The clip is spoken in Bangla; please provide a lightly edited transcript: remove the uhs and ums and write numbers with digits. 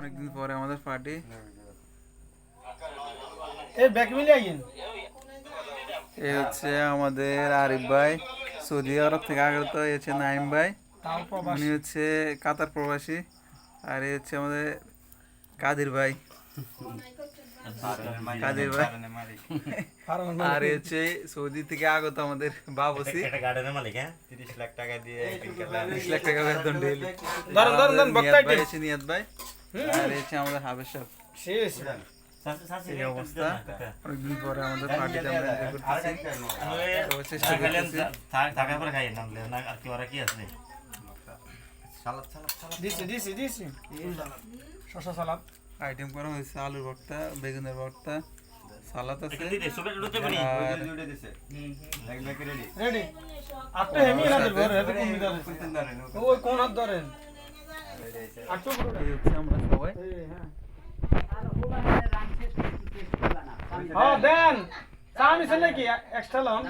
অনেকদিন পরে আমাদের পার্টি। এই ব্যাক মিলে আইয়েন। এ হচ্ছে আমাদের আরিফ ভাই, সৌদি আরব থেকে আগত। এ হচ্ছে নাইম ভাই, তাও উনি প্রবাসী। হচ্ছে কাতার প্রবাসী। আর এ হচ্ছে আমাদের কাদির ভাই, কাদির ভাই। ফার্মের আর এ মালিক। হচ্ছে সৌদি থেকে আগত আমাদের বাবুসি, এটা গার্ডেনের মালিক, হ্যাঁ 30 লাখ টাকা দিয়ে 30 লাখ টাকা বেতন ডেইলি। ধরেন, ধরেন, ধরেন, বক্তাই টিম। হচ্ছে নিয়াত ভাই, আর এ হচ্ছে আমাদের হাবেশ সাহেব। শেষ। এই অবস্থা, অনেকদিন পরে আমাদের পার্টিতে আমরা এনজয় করতেছি। তো চেষ্টা করতেছি। টাকা করে খাই নামলে না আর কি ওরা কি আছে সালাদ সালাদ সালাদ দিছি। শসা সালাদ। আইটেম করা হয়েছে আলুর ভর্তা, বেগুনের ভর্তা, সালাদ আছে। দিতে সুবের লুটে পারি আর রেডি। আপনি হেমি না দেব রে, হেমি কম ধরেন। ওই কোন হাত ধরেন? আটটো করে। এই হচ্ছে আমরা সবাই। হ্যাঁ। হ্যাঁ দেন। সামি ছেলে কি এক্সট্রা লন?